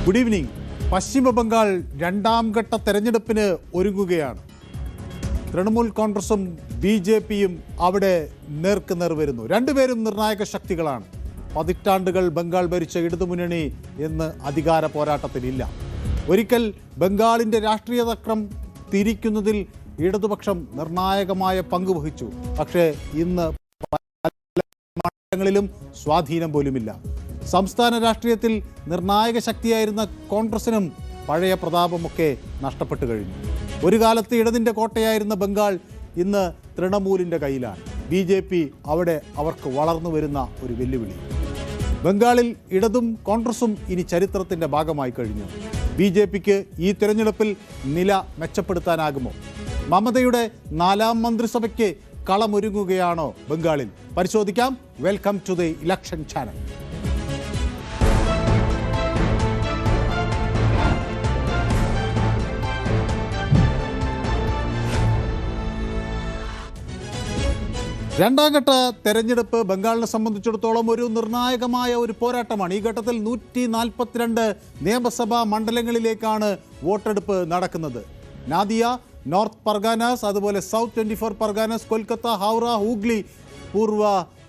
Good evening. പശ്ചിമ ബംഗാൾ രണ്ടാം ഘട്ട തെരഞ്ഞെടുപ്പിന് ഒരുങ്ങുകയാണ്. തൃണമൂൽ കോൺഗ്രസും BJPയും അവിടെ നേർക്കുനേർ വരുന്നു. രണ്ടുപേരും നിർണായക ശക്തികളാണ്. പതിറ്റാണ്ടുകൾ ബംഗാൾ ഭരിച്ച ഇടതുമുന്നണി എന്ന് അധികാര പോരാട്ടത്തിലില്ല. ഒരിക്കൽ ബംഗാളിൻ്റെ രാഷ്ട്രീയ ചക്രം തിരിക്കുന്നതിൽ ഇടതുപക്ഷം നിർണായകമായ പങ്ക് വഹിച്ചു. പക്ഷേ ഇന്ന് മണ്ഡലങ്ങളിലും സ്വാധീനം പോലുമില്ല. സംസ്ഥാന രാഷ്ട്രീയത്തിൽ നിർണായക ശക്തിയായിരുന്ന കോൺഗ്രസിനും പഴയ പ്രതാപമൊക്കെ നഷ്ടപ്പെട്ടു കഴിഞ്ഞു. ഒരു കാലത്ത് ഇടതിൻ്റെ കോട്ടയായിരുന്ന ബംഗാൾ ഇന്ന് തൃണമൂലിൻ്റെ കയ്യിലാണ്. BJP അവിടെ അവർക്ക് വളർന്നു വരുന്ന ഒരു വെല്ലുവിളി. ബംഗാളിൽ ഇടതും കോൺഗ്രസും ഇനി ചരിത്രത്തിൻ്റെ ഭാഗമായി കഴിഞ്ഞു. BJPക്ക് ഈ തിരഞ്ഞെടുപ്പിൽ നില മെച്ചപ്പെടുത്താനാകുമോ? മമതയുടെ 4ാം മന്ത്രിസഭയ്ക്ക് കളമൊരുങ്ങുകയാണോ ബംഗാളിൽ? പരിശോധിക്കാം. Welcome to the election channel. രണ്ടാം ഘട്ട തെരഞ്ഞെടുപ്പ് ബംഗാളിനെ സംബന്ധിച്ചിടത്തോളം ഒരു നിർണായകമായ ഒരു പോരാട്ടമാണ്. ഈ ഘട്ടത്തിൽ 142 നിയമസഭാ മണ്ഡലങ്ങളിലേക്കാണ് വോട്ടെടുപ്പ് നടക്കുന്നത്. നാദിയ, നോർത്ത് പർഗാനാസ്, അതുപോലെ സൗത്ത് 24 പർഗാനാസ്, കൊൽക്കത്ത, ഹൗറ, ഹൂഗ്ലി, പൂർവ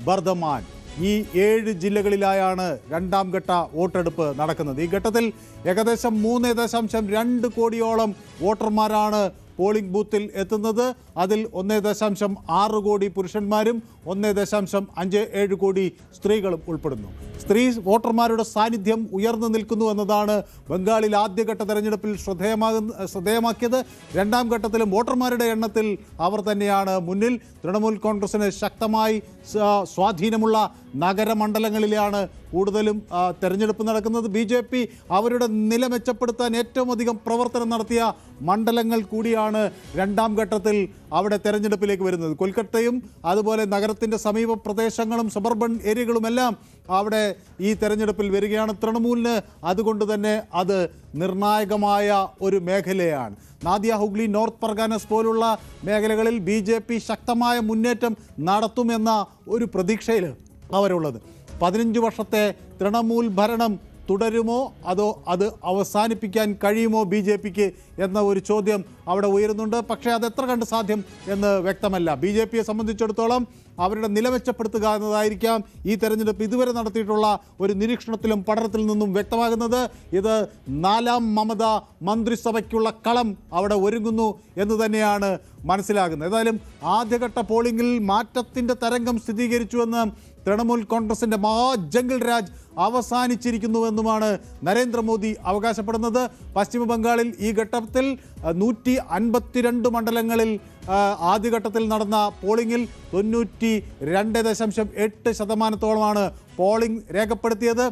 ബർധമാൻ, ഈ 7 ജില്ലകളിലായാണ് രണ്ടാം ഘട്ട വോട്ടെടുപ്പ് നടക്കുന്നത്. ഈ ഘട്ടത്തിൽ ഏകദേശം 3.2 കോടിയോളം വോട്ടർമാരാണ് പോളിംഗ് ബൂത്തിൽ എത്തുന്നത്. അതിൽ 1.6 കോടി പുരുഷന്മാരും 1.57 കോടി സ്ത്രീകളും ഉൾപ്പെടുന്നു. സ്ത്രീ വോട്ടർമാരുടെ സാന്നിധ്യം ഉയർന്നു നിൽക്കുന്നു എന്നതാണ് ബംഗാളിൽ ആദ്യഘട്ട തെരഞ്ഞെടുപ്പിൽ ശ്രദ്ധേയമാക്കിയത്. രണ്ടാം ഘട്ടത്തിലും വോട്ടർമാരുടെ എണ്ണത്തിൽ അവർ തന്നെയാണ് മുന്നിൽ. തൃണമൂൽ കോൺഗ്രസിന് ശക്തമായി സ്വാധീനമുള്ള നഗരമണ്ഡലങ്ങളിലാണ് കൂടുതലും തെരഞ്ഞെടുപ്പ് നടക്കുന്നത്. BJP അവരുടെ നില മെച്ചപ്പെടുത്താൻ ഏറ്റവും അധികം പ്രവർത്തനം നടത്തിയ മണ്ഡലങ്ങൾ കൂടിയാണ് രണ്ടാം ഘട്ടത്തിൽ അവിടെ തെരഞ്ഞെടുപ്പിലേക്ക് വരുന്നത്. കൊൽക്കത്തയും അതുപോലെ നഗരത്തിൻ്റെ സമീപ പ്രദേശങ്ങളും സബർബൻ ഏരിയകളുമെല്ലാം അവിടെ ഈ തെരഞ്ഞെടുപ്പിൽ വരികയാണ്. തൃണമൂലിന് അതുകൊണ്ട് തന്നെ അത് നിർണായകമായ ഒരു മേഖലയാണ്. നാദിയ, ഹുഗ്ലി, നോർത്ത് പർഗാനസ് പോലുള്ള മേഖലകളിൽ BJP ശക്തമായ മുന്നേറ്റം നടത്തുമെന്ന ഒരു പ്രതീക്ഷയിൽ അവരുള്ളത്. 15 വർഷത്തെ തൃണമൂൽ ഭരണം തുടരുമോ അതോ അത് അവസാനിപ്പിക്കാൻ കഴിയുമോ BJPക്ക് എന്ന ഒരു ചോദ്യം അവിടെ ഉയരുന്നുണ്ട്. പക്ഷേ അത് എത്ര കണ്ട് സാധ്യം എന്ന് വ്യക്തമല്ല. BJPയെ സംബന്ധിച്ചിടത്തോളം അവരുടെ നില മെച്ചപ്പെടുത്തുക എന്നതായിരിക്കാം ഈ തെരഞ്ഞെടുപ്പ് ഇതുവരെ നടത്തിയിട്ടുള്ള ഒരു നിരീക്ഷണത്തിലും പഠനത്തിൽ നിന്നും വ്യക്തമാകുന്നത്. ഇത് 4ാം മമത മന്ത്രിസഭയ്ക്കുള്ള കളം അവിടെ ഒരുങ്ങുന്നു എന്ന് തന്നെയാണ് മനസ്സിലാകുന്നത്. ഏതായാലും ആദ്യഘട്ട പോളിംഗിൽ മാറ്റത്തിൻ്റെ തരംഗം സ്ഥിരീകരിച്ചുവെന്ന് തൃണമൂൽ കോൺഗ്രസിൻ്റെ മഹാജംഗിൾ രാജ് അവസാനിച്ചിരിക്കുന്നുവെന്നുമാണ് നരേന്ദ്രമോദി അവകാശപ്പെടുന്നത്. പശ്ചിമ ബംഗാളിൽ ഈ ഘട്ടത്തിൽ 152 മണ്ഡലങ്ങളിൽ ആദ്യഘട്ടത്തിൽ നടന്ന പോളിംഗിൽ 92.8% പോളിംഗ് രേഖപ്പെടുത്തിയത്.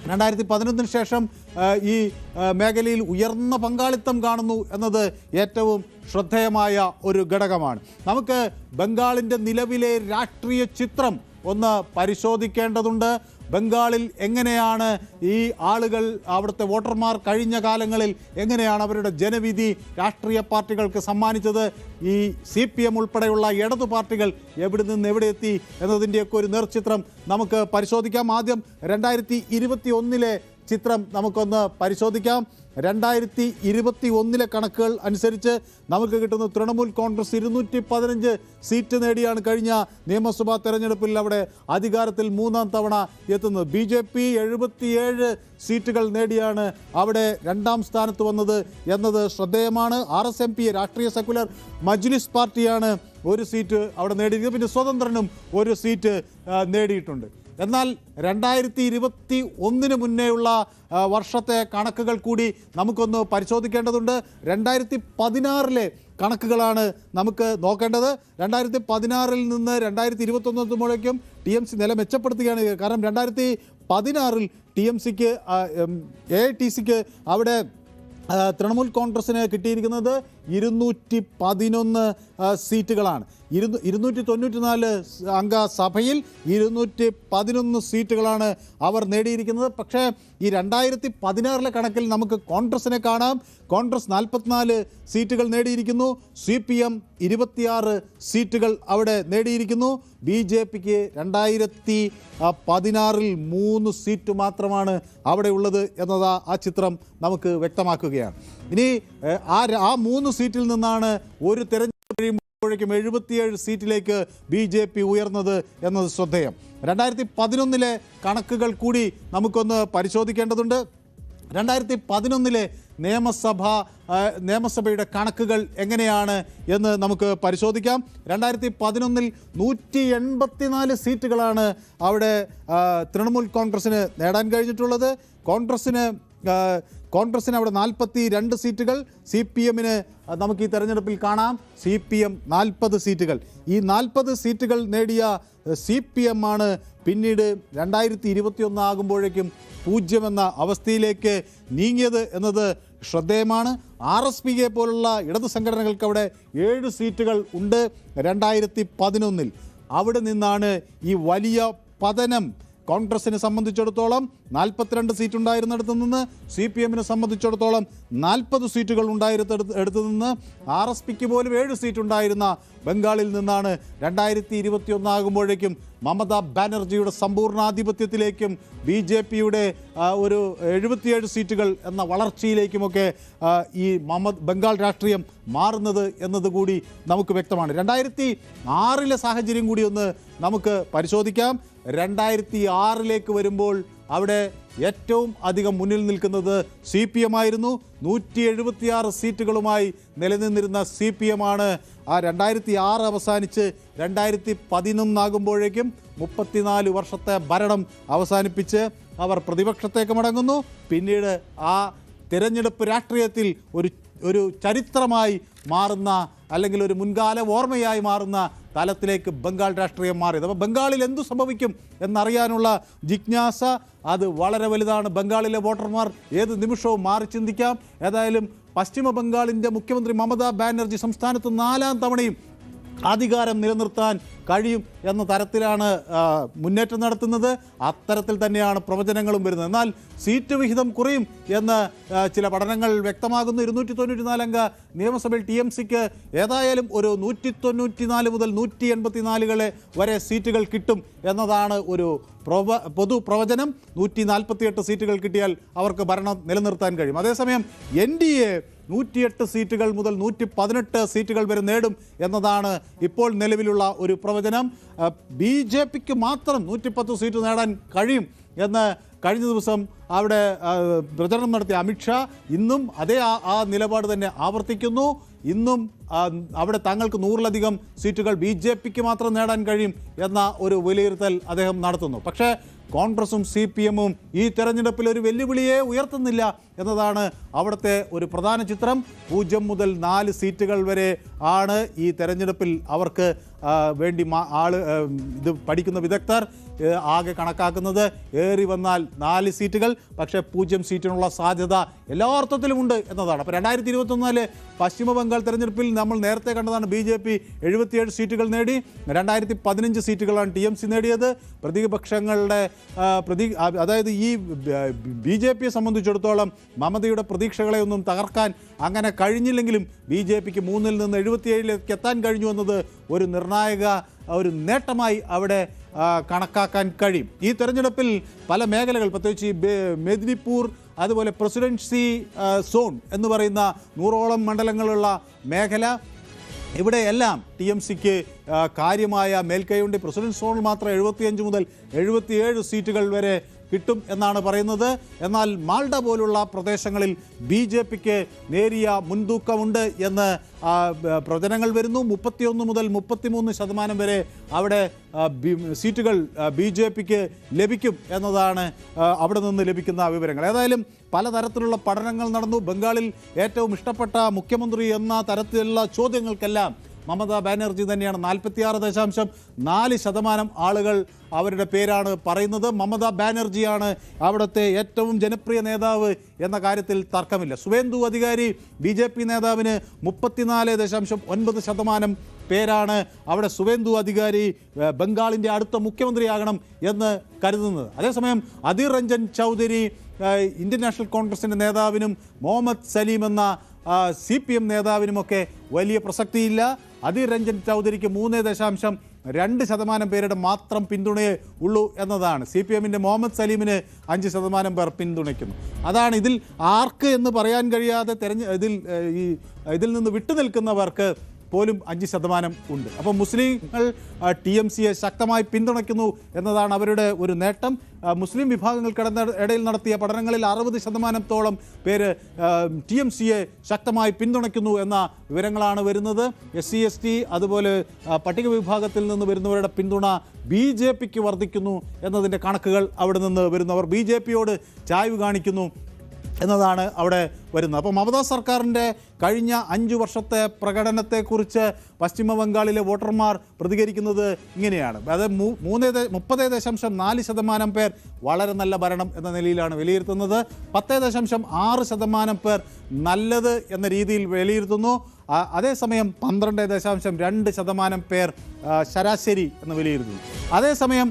2011 ശേഷം ഈ മേഖലയിൽ ഉയർന്ന പങ്കാളിത്തം കാണുന്നു എന്നത് ഏറ്റവും ശ്രദ്ധേയമായ ഒരു ഘടകമാണ്. നമുക്ക് ബംഗാളിൻ്റെ നിലവിലെ രാഷ്ട്രീയ ചിത്രം ഒന്ന് പരിശോധിക്കേണ്ടതുണ്ട്. ബംഗാളിൽ എങ്ങനെയാണ് ഈ ആളുകൾ, അവിടുത്തെ വോട്ടർമാർ കഴിഞ്ഞ കാലങ്ങളിൽ എങ്ങനെയാണ് അവരുടെ ജനവിധി രാഷ്ട്രീയ പാർട്ടികൾക്ക് സമ്മാനിച്ചത്? ഈ CPM ഉൾപ്പെടെയുള്ള ഇടതു പാർട്ടികൾ എവിടെ നിന്ന് എവിടെ എത്തി എന്നതിൻ്റെയൊക്കെ ഒരു നേർചിത്രം നമുക്ക് പരിശോധിക്കാം. ആദ്യം 2021 ചിത്രം നമുക്കൊന്ന് പരിശോധിക്കാം. 2021 കണക്കുകൾ അനുസരിച്ച് നമുക്ക് കിട്ടുന്ന തൃണമൂൽ കോൺഗ്രസ് 215 സീറ്റ് നേടിയാണ് കഴിഞ്ഞ നിയമസഭാ തെരഞ്ഞെടുപ്പിൽ അവിടെ അധികാരത്തിൽ 3ാം തവണ എത്തുന്നത്. BJP 77 സീറ്റുകൾ നേടിയാണ് അവിടെ 2ാം സ്ഥാനത്ത് വന്നത് എന്നത് ശ്രദ്ധേയമാണ്. RSMP രാഷ്ട്രീയ സെക്കുലർ മജ്ലിസ് പാർട്ടിയാണ് 1 സീറ്റ് അവിടെ നേടിയിരിക്കുന്നത്. പിന്നെ സ്വതന്ത്രനും 1 സീറ്റ് നേടിയിട്ടുണ്ട്. എന്നാൽ 2021 മുന്നേയുള്ള വർഷത്തെ കണക്കുകൾ കൂടി നമുക്കൊന്ന് പരിശോധിക്കേണ്ടതുണ്ട്. 2016 കണക്കുകളാണ് നമുക്ക് നോക്കേണ്ടത്. 2016 നിന്ന് 2021 TMC നില മെച്ചപ്പെടുത്തുകയാണ്. കാരണം 2016 TMCക്ക് AITCക്ക് അവിടെ തൃണമൂൽ കോൺഗ്രസിന് കിട്ടിയിരിക്കുന്നത് 211 സീറ്റുകളാണ്. 294 അംഗ സഭയിൽ 211 സീറ്റുകളാണ് അവർ നേടിയിരിക്കുന്നത്. പക്ഷേ ഈ 2016 കണക്കിൽ നമുക്ക് കോൺഗ്രസിനെ കാണാം. കോൺഗ്രസ് 44 സീറ്റുകൾ നേടിയിരിക്കുന്നു. CPM 26 സീറ്റുകൾ അവിടെ നേടിയിരിക്കുന്നു. BJPക്ക് 2016 3 സീറ്റ് മാത്രമാണ് അവിടെ ഉള്ളത് എന്നത് ആ ചിത്രം നമുക്ക് വ്യക്തമാക്കുകയാണ്. ഇനി ആ 3 സീറ്റിൽ നിന്നാണ് ഒരു തെരഞ്ഞെടുപ്പ് കഴിയുമ്പോഴേക്കും 77 സീറ്റിലേക്ക് BJP ഉയർന്നത് എന്നത് ശ്രദ്ധേയം. 2011 കണക്കുകൾ കൂടി നമുക്കൊന്ന് പരിശോധിക്കേണ്ടതുണ്ട്. 2011 നിയമസഭയുടെ കണക്കുകൾ എങ്ങനെയാണ് എന്ന് നമുക്ക് പരിശോധിക്കാം. 2011 184 സീറ്റുകളാണ് അവിടെ തൃണമൂൽ കോൺഗ്രസിന് നേടാൻ കഴിഞ്ഞിട്ടുള്ളത്. കോൺഗ്രസിന് അവിടെ 42 സീറ്റുകൾ. CPMന് നമുക്ക് ഈ തെരഞ്ഞെടുപ്പിൽ കാണാം CPM 40 സീറ്റുകൾ. ഈ 40 സീറ്റുകൾ നേടിയ CPM ആണ് പിന്നീട് 2021 ആകുമ്പോഴേക്കും 0 എന്ന അവസ്ഥയിലേക്ക് നീങ്ങിയത് എന്നത് ശ്രദ്ധേയമാണ്. RSPയെ പോലുള്ള ഇടത് സംഘടനകൾക്ക് അവിടെ 7 സീറ്റുകൾ ഉണ്ട് 2011. അവിടെ നിന്നാണ് ഈ വലിയ പതനം. കോൺഗ്രസിനെ സംബന്ധിച്ചിടത്തോളം 42 സീറ്റ് ഉണ്ടായിരുന്നിടത്ത് നിന്ന് CPMനെ സംബന്ധിച്ചിടത്തോളം 40 സീറ്റുകൾ ഉണ്ടായിരുന്നിടത്ത് നിന്ന് RSPക്ക് പോലും 7 സീറ്റ് ഉണ്ടായിരുന്ന ബംഗാളിൽ നിന്നാണ് 2021 ആകുമ്പോഴേക്കും മമതാ ബാനർജിയുടെ സമ്പൂർണ്ണാധിപത്യത്തിലേക്കും BJPയുടെ ഒരു 77 സീറ്റുകൾ എന്ന വളർച്ചയിലേക്കുമൊക്കെ ഈ ബംഗാൾ രാഷ്ട്രീയം മാറുന്നത് എന്നതുകൂടി നമുക്ക് വ്യക്തമാണ്. 2006 സാഹചര്യം കൂടി ഒന്ന് നമുക്ക് പരിശോധിക്കാം. 2006 വരുമ്പോൾ അവിടെ ഏറ്റവും അധികം മുന്നിൽ നിൽക്കുന്നത് CPM ആയിരുന്നു. 176 സീറ്റുകളുമായി നിലനിന്നിരുന്ന CPM ആണ് 2006 അവസാനിച്ച് 2011 ആകുമ്പോഴേക്കും 34 വർഷത്തെ ഭരണം അവസാനിപ്പിച്ച് അവർ പ്രതിപക്ഷത്തേക്ക് മടങ്ങുന്നു. പിന്നീട് ആ തിരഞ്ഞെടുപ്പ് രാഷ്ട്രീയത്തിൽ ഒരു ചരിത്രമായി മാറുന്ന അല്ലെങ്കിൽ ഒരു മുൻകാല ഓർമ്മയായി മാറുന്ന തലത്തിലേക്ക് ബംഗാൾ രാഷ്ട്രീയം മാറിയത്. അപ്പോൾ ബംഗാളിൽ എന്തു സംഭവിക്കും എന്നറിയാനുള്ള ജിജ്ഞാസ അത് വളരെ വലുതാണ്. ബംഗാളിലെ വോട്ടർമാർ ഏത് നിമിഷവും മാറി ചിന്തിക്കാം. ഏതായാലും പശ്ചിമ ബംഗാളിൻ്റെ മുഖ്യമന്ത്രി മമതാ ബാനർജി സംസ്ഥാനത്ത് 4ാം തവണയും അധികാരം നിലനിർത്താൻ കഴിയും എന്ന തരത്തിലാണ് മുന്നേറ്റം നടത്തുന്നത്. അത്തരത്തിൽ തന്നെയാണ് പ്രവചനങ്ങളും വരുന്നത്. എന്നാൽ സീറ്റ് വിഹിതം കുറയും എന്ന് ചില പഠനങ്ങൾ വ്യക്തമാകുന്നു. 294 അംഗ നിയമസഭയിൽ TMCക്ക് ഏതായാലും ഒരു 194 മുതൽ 184 വരെ സീറ്റുകൾ കിട്ടും എന്നതാണ് ഒരു പൊതു പ്രവചനം. 148 സീറ്റുകൾ കിട്ടിയാൽ അവർക്ക് ഭരണം നിലനിർത്താൻ കഴിയും. അതേസമയം NDA 108 സീറ്റുകൾ മുതൽ 118 സീറ്റുകൾ വരെ നേടും എന്നതാണ് ഇപ്പോൾ നിലവിലുള്ള ഒരു പ്രവചനം. BJPക്ക് മാത്രം 110 സീറ്റ് നേടാൻ കഴിയും എന്ന് കഴിഞ്ഞ ദിവസം അവിടെ പ്രചരണം നടത്തിയ അമിത്ഷാ ഇന്നും അതേ ആ നിലപാട് തന്നെ ആവർത്തിക്കുന്നു. ഇന്നും അവിടെ തങ്ങൾക്ക് 100-ലധികം സീറ്റുകൾ BJPക്ക് മാത്രം നേടാൻ കഴിയും എന്ന ഒരു വിലയിരുത്തൽ അദ്ദേഹം നടത്തുന്നു. പക്ഷേ കോൺഗ്രസും CPMും ഈ തെരഞ്ഞെടുപ്പിൽ ഒരു വെല്ലുവിളിയെ ഉയർത്തുന്നില്ല എന്നതാണ് അവിടുത്തെ ഒരു പ്രധാന ചിത്രം. 0 മുതൽ 4 സീറ്റുകൾ വരെ ആണ് ഈ തെരഞ്ഞെടുപ്പിൽ അവർക്ക് വേണ്ടി ഇത് പഠിക്കുന്ന വിദഗ്ധർ ആകെ കണക്കാക്കുന്നത്. ഏറി വന്നാൽ 4 സീറ്റുകൾ, പക്ഷേ 0 സീറ്റിനുള്ള സാധ്യത എല്ലാ അർത്ഥത്തിലുമുണ്ട് എന്നതാണ്. അപ്പോൾ 2024 പശ്ചിമ ബംഗാൾ തെരഞ്ഞെടുപ്പിൽ നമ്മൾ നേരത്തെ കണ്ടതാണ്. BJP 77 സീറ്റുകൾ നേടി. 2015 സീറ്റുകളാണ് TMC നേടിയത്. പ്രതിപക്ഷങ്ങളുടെ അതായത് ഈ BJPയെ സംബന്ധിച്ചിടത്തോളം മമതയുടെ പ്രതീക്ഷകളെ ഒന്നും തകർക്കാൻ അങ്ങനെ കഴിഞ്ഞില്ലെങ്കിലും BJPക്ക് 3-ൽ നിന്ന് 77-ലേക്ക് എത്താൻ കഴിഞ്ഞു എന്നത് ഒരു നിർണായക ഒരു നേട്ടമായി അവിടെ കണക്കാക്കാൻ കഴിയും. ഈ തെരഞ്ഞെടുപ്പിൽ പല മേഖലകൾ, പ്രത്യേകിച്ച് മെദിനിപൂർ, അതുപോലെ പ്രസിഡൻസി സോൺ എന്ന് പറയുന്ന 100ഓളം മണ്ഡലങ്ങളുള്ള മേഖല, ഇവിടെയെല്ലാം TMCക്ക് കാര്യമായ മേൽക്കൈയുണ്ട്. പ്രസിഡന്റ് സോണിൽ മാത്രം 75 മുതൽ 77 സീറ്റുകൾ വരെ കിട്ടും എന്നാണ് പറയുന്നത്. എന്നാൽ മാൾഡ പോലുള്ള പ്രദേശങ്ങളിൽ BJPക്ക് നേരിയ മുൻതൂക്കമുണ്ട് എന്ന് പ്രവചനങ്ങൾ വരുന്നു. 31 മുതൽ 33% വരെ അവിടെ സീറ്റുകൾ BJPക്ക് ലഭിക്കും എന്നതാണ് അവിടെ നിന്ന് ലഭിക്കുന്ന വിവരങ്ങൾ. ഏതായാലും പലതരത്തിലുള്ള പഠനങ്ങൾ നടന്നു. ബംഗാളിൽ ഏറ്റവും ഇഷ്ടപ്പെട്ട മുഖ്യമന്ത്രി എന്ന തരത്തിലുള്ള ചോദ്യങ്ങൾക്കെല്ലാം മമതാ ബാനർജി തന്നെയാണ്. 46.4% ആളുകൾ അവരുടെ പേരാണ് പറയുന്നത്. മമതാ ബാനർജിയാണ് അവിടുത്തെ ഏറ്റവും ജനപ്രിയ നേതാവ് എന്ന കാര്യത്തിൽ തർക്കമില്ല. സുവേന്ദു അധികാരി BJP നേതാവിന് 34.9% പേരാണ് അവിടെ സുവേന്ദു അധികാരി ബംഗാളിൻ്റെ അടുത്ത മുഖ്യമന്ത്രിയാകണം എന്ന് കരുതുന്നത്. അതേസമയം അധീർ രഞ്ജൻ ചൗധരി ഇന്ത്യൻ നാഷണൽ കോൺഗ്രസിൻ്റെ നേതാവിനും മുഹമ്മദ് സലീം എന്ന CPM നേതാവിനുമൊക്കെ വലിയ പ്രസക്തിയില്ല. അധീർ രഞ്ജൻ ചൗധരിക്ക് 3.2% പേരുടെ മാത്രം പിന്തുണയേ ഉള്ളൂ എന്നതാണ്. CPMൻ്റെ മുഹമ്മദ് സലീമിന് 5% പേർ പിന്തുണയ്ക്കുന്നു. അതാണ് ഇതിൽ ആർക്ക് എന്ന് പറയാൻ കഴിയാതെ ഇതിൽ നിന്ന് വിട്ടുനിൽക്കുന്നവർക്ക് പോലും 5% ഉണ്ട്. അപ്പോൾ മുസ്ലിങ്ങൾ TMCയെ ശക്തമായി പിന്തുണയ്ക്കുന്നു എന്നതാണ് അവരുടെ ഒരു നേട്ടം. മുസ്ലിം വിഭാഗങ്ങൾക്കിടയിൽ നടത്തിയ പഠനങ്ങളിൽ 60%-ഓളം പേര് TMCയെ ശക്തമായി പിന്തുണയ്ക്കുന്നു എന്ന വിവരങ്ങളാണ് വരുന്നത്. SC/ST അതുപോലെ പട്ടിക വിഭാഗത്തിൽ നിന്ന് വരുന്നവരുടെ പിന്തുണ BJPക്ക് വർദ്ധിക്കുന്നു എന്നതിൻ്റെ കണക്കുകൾ അവിടെ നിന്ന് വരുന്നവർ BJPയോട് ചായ്വ് കാണിക്കുന്നു എന്നതാണ് അവിടെ വരുന്നത്. അപ്പോൾ മമതാ സർക്കാരിൻ്റെ കഴിഞ്ഞ 5 വർഷത്തെ പ്രകടനത്തെക്കുറിച്ച് പശ്ചിമ ബംഗാളിലെ വോട്ടർമാർ പ്രതികരിക്കുന്നത് ഇങ്ങനെയാണ്. അതായത് 30.4% പേർ വളരെ നല്ല ഭരണം എന്ന നിലയിലാണ് വിലയിരുത്തുന്നത്. 10.6% പേർ നല്ലത് എന്ന രീതിയിൽ വിലയിരുത്തുന്നു. അതേസമയം 12.2% പേർ ശരാശരി എന്ന് വിലയിരുത്തുന്നു. അതേസമയം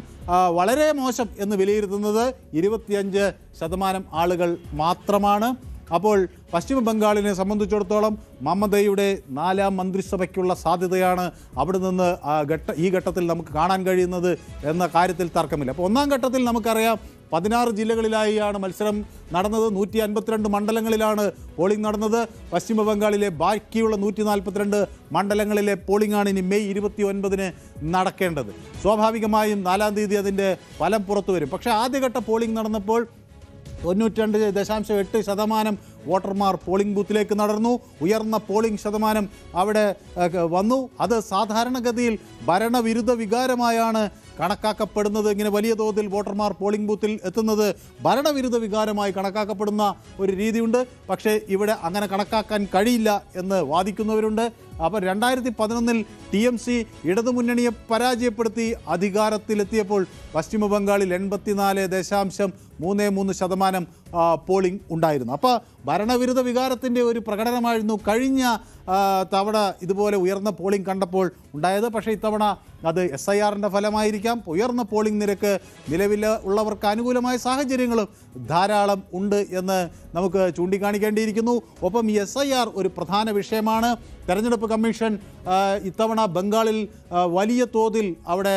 വളരെ മോശം എന്ന് വിലയിരുത്തുന്നത് 25% ആളുകൾ മാത്രമാണ്. അപ്പോൾ പശ്ചിമ ബംഗാളിനെ സംബന്ധിച്ചിടത്തോളം മമതയുടെ 4ാം മന്ത്രിസഭയ്ക്കുള്ള സാധ്യതയാണ് അവിടെ നിന്ന് ഈ ഘട്ടത്തിൽ നമുക്ക് കാണാൻ കഴിയുന്നത് എന്ന കാര്യത്തിൽ തർക്കമില്ല. അപ്പോൾ 1ാം ഘട്ടത്തിൽ നമുക്കറിയാം 16 ജില്ലകളിലായാണ് മത്സരം നടന്നത്. 152 മണ്ഡലങ്ങളിലാണ് പോളിംഗ് നടന്നത്. പശ്ചിമ ബംഗാളിലെ ബാക്കിയുള്ള 142 മണ്ഡലങ്ങളിലെ പോളിംഗാണ് ഇനി മെയ് 29-ന് നടക്കേണ്ടത്. സ്വാഭാവികമായും 4-ാം തീയതി അതിൻ്റെ ഫലം പുറത്തു വരും. പക്ഷേ ആദ്യഘട്ട പോളിംഗ് നടന്നപ്പോൾ 92.8% വോട്ടർമാർ പോളിംഗ് ബൂത്തിലേക്ക് നടന്നു. ഉയർന്ന പോളിംഗ് ശതമാനം അവിടെ വന്നു. അത് സാധാരണഗതിയിൽ ഭരണവിരുദ്ധ വികാരമായാണ് കണക്കാക്കപ്പെടുന്നത്. ഇങ്ങനെ വലിയ തോതിൽ വോട്ടർമാർ പോളിംഗ് ബൂത്തിൽ എത്തുന്നത് ഭരണവിരുദ്ധ വികാരമായി കണക്കാക്കപ്പെടുന്ന ഒരു രീതിയുണ്ട്. പക്ഷേ ഇവിടെ അങ്ങനെ കണക്കാക്കാൻ കഴിയില്ല എന്ന് വാദിക്കുന്നവരുണ്ട്. അപ്പോൾ 2011 TMC ഇടതുമുന്നണിയെ പരാജയപ്പെടുത്തി അധികാരത്തിലെത്തിയപ്പോൾ പശ്ചിമ ബംഗാളിൽ 84.33% പോളിംഗ് ഉണ്ടായിരുന്നു. അപ്പോൾ ഭരണവിരുദ്ധ വികാരത്തിൻ്റെ ഒരു പ്രകടനമായിരുന്നു കഴിഞ്ഞ തവണ ഇതുപോലെ ഉയർന്ന പോളിംഗ് കണ്ടപ്പോൾ ഉണ്ടായത്. പക്ഷേ ഇത്തവണ അത് SIRൻ്റെ ഫലമായിരിക്കാം. ഉയർന്ന പോളിംഗ് നിരക്ക് നിലവിൽ ഉള്ളവർക്ക് അനുകൂലമായ സാഹചര്യങ്ങളും ധാരാളം ഉണ്ട് എന്ന് നമുക്ക് ചൂണ്ടിക്കാണിക്കേണ്ടിയിരിക്കുന്നു. ഒപ്പം ഈ SIR ഒരു പ്രധാന വിഷയമാണ്. തെരഞ്ഞെടുപ്പ് കമ്മീഷൻ ഇത്തവണ ബംഗാളിൽ വലിയ തോതിൽ അവിടെ